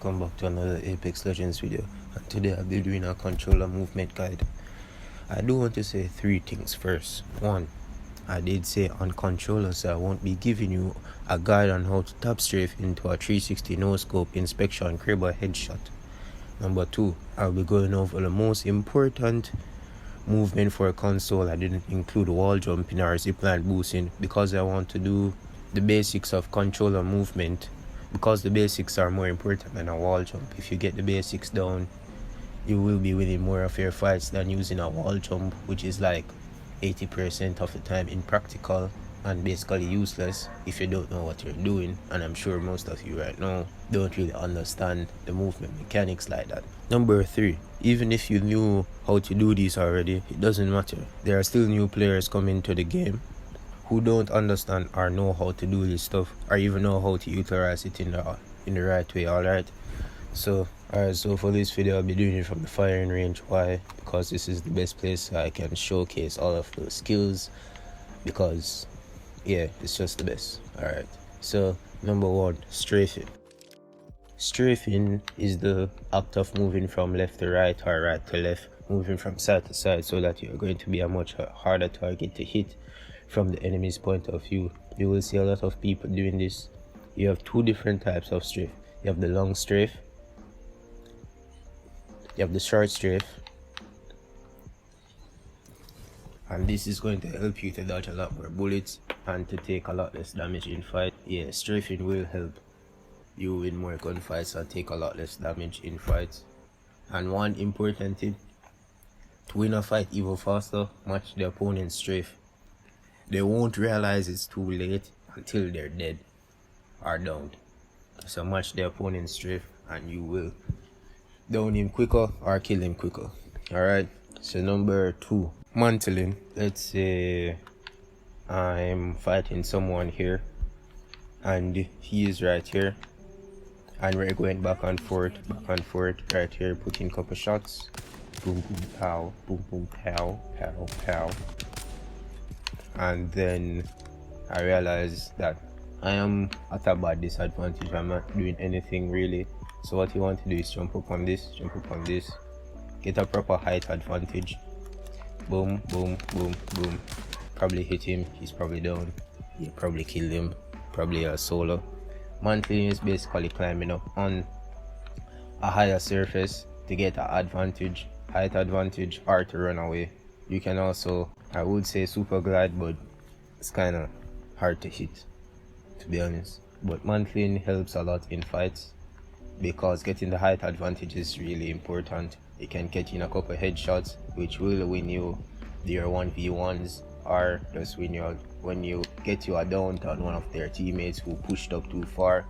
welcome back to another Apex Legends video, and today I'll be doing a controller movement guide. I do want to say three things first. One, I did say on controllers I won't be giving you a guide on how to tap strafe into a 360 no scope inspection crib or headshot. Number two, I'll be going over the most important movement for a console. I didn't include wall jumping or zipline boosting because I want to do the basics of controller movement, because the basics are more important than a wall jump. If you get the basics down, you will be winning more of your fights than using a wall jump, which is like 80% of the time impractical and basically useless if you don't know what you're doing. And I'm sure most of you right now don't really understand the movement mechanics like that. Number three, even if you knew how to do this already, it doesn't matter. There are still new players coming to the game who don't understand or know how to do this stuff, or even know how to utilize it in the right way. Alright, so for this video I'll be doing it from the firing range. Why? Because this is the best place I can showcase all of the skills, because yeah, it's just the best. Alright, so number one, strafing. Strafing is the act of moving from left to right or right to left, moving from side to side, so that you're going to be a much harder target to hit from the enemy's point of view. You will see a lot of people doing this. You have two different types of strafe. You have the long strafe, you have the short strafe, and this is going to help you to dodge a lot more bullets and to take a lot less damage in fight. Yeah, strafing will help you win more gunfights and take a lot less damage in fights. And one important tip to win a fight even faster: match the opponent's strafe. They won't realize it's too late until they're dead or downed. So match the opponent's strafe and you will down him quicker or kill him quicker. Alright, so number two, mantling. Let's say I'm fighting someone here and he is right here, and we're going back and forth right here, putting couple shots. Boom boom pow, boom boom pow, pow pow. And then I realize that I am at a bad disadvantage. I'm not doing anything really. So what you want to do is jump up on this, get a proper height advantage. Boom boom boom boom. Probably hit him, he's probably down. You probably killed him, probably a solo. Mantling is basically climbing up on a higher surface to get an advantage, height advantage, or to run away. You can also, I would say, super glide, but it's kind of hard to hit, to be honest. But mantling helps a lot in fights because getting the height advantage is really important. You can get in a couple headshots which will win you their 1v1s, or just when you get you a down on one of their teammates who pushed up too far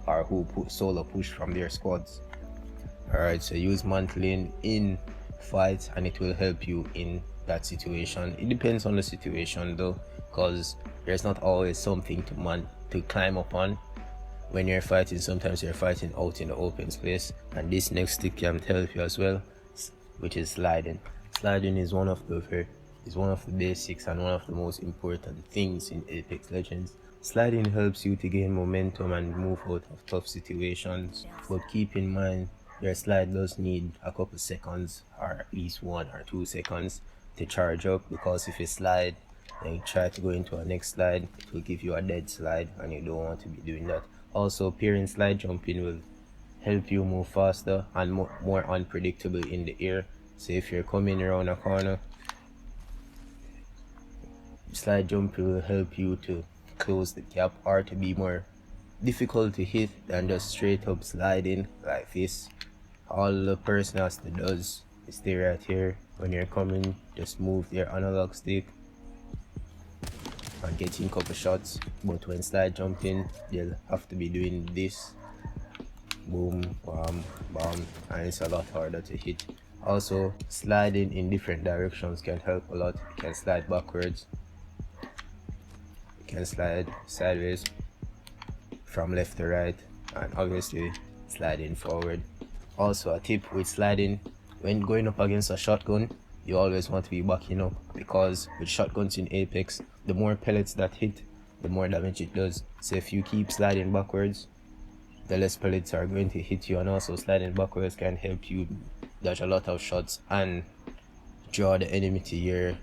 or who solo pushed from their squads. Alright, so use mantling in fights and it will help you in that situation. It depends on the situation though, because there's not always something to climb up on when you're fighting. Sometimes you're fighting out in the open space, and this next tip can help you as well, which is sliding. Sliding is one of the basics and one of the most important things in Apex Legends. Sliding helps you to gain momentum and move out of tough situations, but keep in mind your slide does need a couple seconds, or at least 1 or 2 seconds to charge up, because if you slide and you try to go into a next slide, it will give you a dead slide and you don't want to be doing that. Also, pairing slide jumping will help you move faster and more unpredictable in the air. So if you're coming around a corner, slide jumping will help you to close the gap or to be more difficult to hit than just straight up sliding like this. All the person has to do is stay right here. When you're coming, just move your analog stick and get in a couple shots. But when slide jumping, you'll have to be doing this. Boom, bam, bam, and it's a lot harder to hit. Also, sliding in different directions can help a lot. You can slide backwards, you can slide sideways from left to right, and obviously sliding forward. Also, a tip with sliding: when going up against a shotgun, you always want to be backing up, because with shotguns in Apex, the more pellets that hit, the more damage it does. So if you keep sliding backwards, the less pellets are going to hit you, and also sliding backwards can help you dodge a lot of shots and draw the enemy to your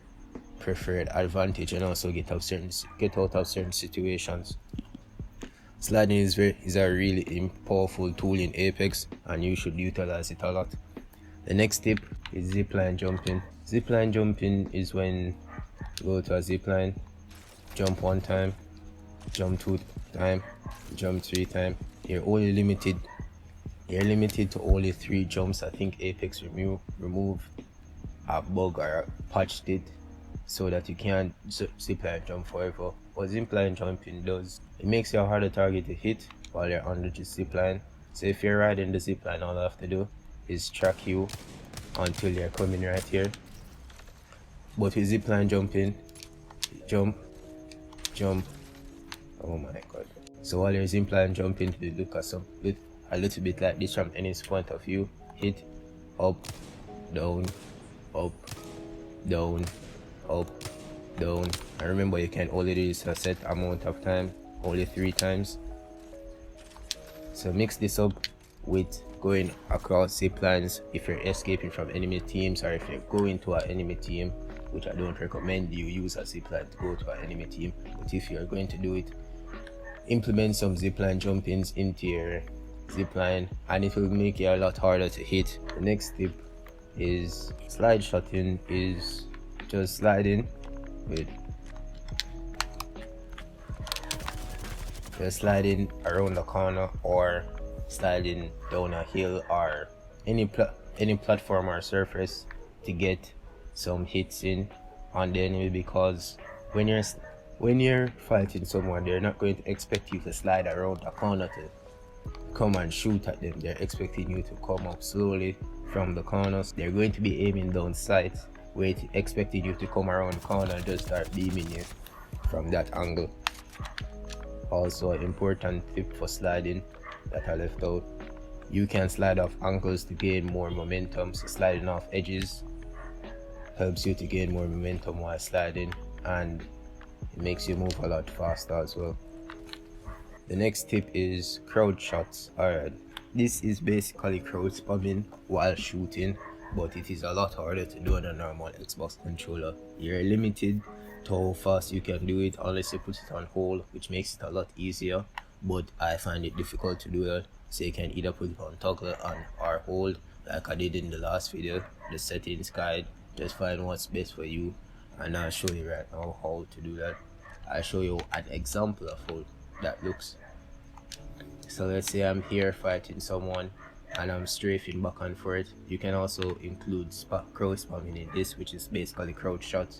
preferred advantage, and also get out of certain situations. Sliding is a really powerful tool in Apex, and you should utilize it a lot. The next tip is zipline jumping. Zipline jumping is when you go to a zipline, jump 1 time, jump 2 times, jump 3 times. You're limited to only 3 jumps. I think Apex remove a bug or patched it so that you can't zipline jump forever. What zipline jumping does, it makes you a harder target to hit while you're under the zipline. So if you're riding the zipline, all I have to do is track you until you're coming right here. But with zipline jumping, jump, oh my god. So while you're zipline jumping, you look at a little bit like this from any point of view. Hit, up, down, up, down, up, down. And remember, you can only do this a set amount of time, only 3 times. So mix this up with going across zip lines if you're escaping from enemy teams, or if you're going to an enemy team, which I don't recommend you use a zip line to go to an enemy team. But if you're going to do it, implement some zipline jumpings into your zipline, and it will make it a lot harder to hit. The next tip is slide shotting. Is just sliding around the corner, or sliding down a hill, or any platform or surface to get some hits in on the enemy, because when you're fighting someone, they're not going to expect you to slide around the corner to come and shoot at them. They're expecting you to come up slowly from the corners. They're going to be aiming down sights, expecting you to come around the corner and just start beaming you from that angle. Also, an important tip for sliding that I left out: you can slide off angles to gain more momentum. So sliding off edges helps you to gain more momentum while sliding, and it makes you move a lot faster as well. The next tip is crouch shots. Alright, this is basically crouch spamming while shooting, but it is a lot harder to do on a normal Xbox controller. You're limited to how fast you can do it unless you put it on hold, which makes it a lot easier, but I find it difficult to do that. So you can either put it on toggle or hold, like I did in the last video, the settings guide. Just find what's best for you, and I'll show you right now how to do that. I'll show you an example of how that looks. So let's say I'm here fighting someone and I'm strafing back and forth. You can also include crouch spamming in this, which is basically crouch shots.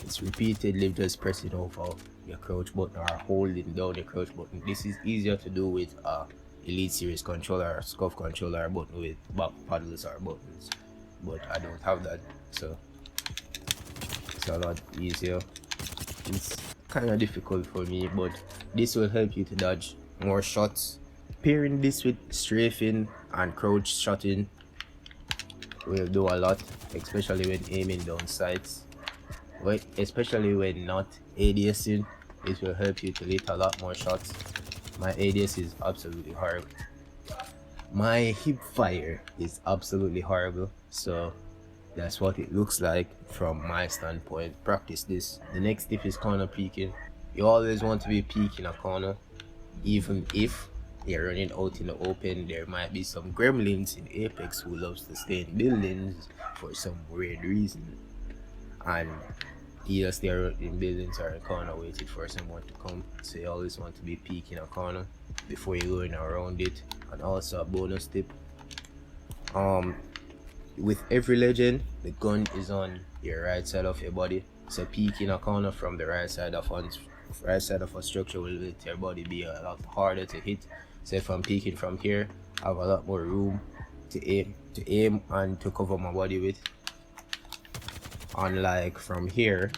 It's repeatedly just pressing over your crouch button or holding down the crouch button. This is easier to do with a Elite Series controller or SCUF controller or button with back paddles or buttons, but I don't have that, so it's a lot easier. It's kind of difficult for me, but this will help you to dodge more shots. Pairing this with strafing and crouch shotting will do a lot, especially when aiming down sights. Especially when not ADSing, it will help you to hit a lot more shots. My ADS is absolutely horrible. My hip fire is absolutely horrible, so that's what it looks like from my standpoint. Practice this. The next tip is corner peeking. You always want to be peeking a corner, even if you're running out in the open. There might be some gremlins in Apex who loves to stay in buildings for some weird reason, and either stay in buildings or in a corner waiting for someone to come. So you always want to be peeking a corner before you going around it. And also a bonus tip, with every legend, the gun is on your right side of your body. So peeking a corner from the right side of a structure will let your body be a lot harder to hit. So if I'm peeking from here, I have a lot more room to aim and to cover my body with, unlike from here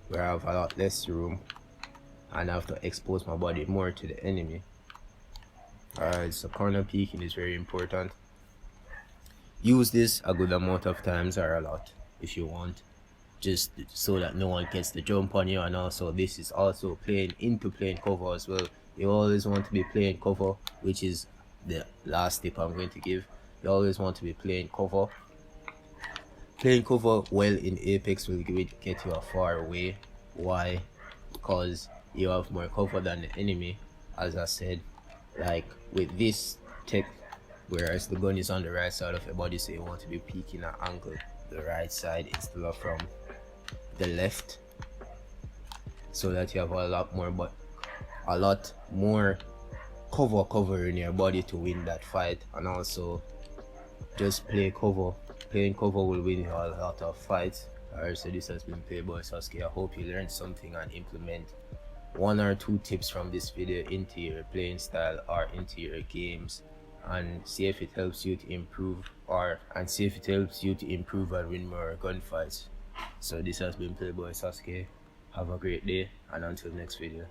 where I have a lot less room and I have to expose my body more to the enemy. Alright, so corner peeking is very important. Use this a good amount of times, or a lot if you want, just so that no one gets the jump on you. And also, this is also playing cover as well. You always want to be playing cover, which is the last tip I'm going to give. You always want to be playing cover. Playing cover well in Apex will get you far away. Why? Because you have more cover than the enemy, as I said. Like with this tip, whereas the gun is on the right side of your body, so you want to be peeking at angle the right side instead of from the left, so that you have a lot more cover in your body to win that fight. And also just play cover. Playing cover will win you a lot of fights. Alright, so this has been Playboy Sasuke. I hope you learned something and implement 1 or 2 tips from this video into your playing style or into your games, and see if it helps you to improve and win more gunfights. So this has been Playboy Sasuke. Have a great day, and until next video.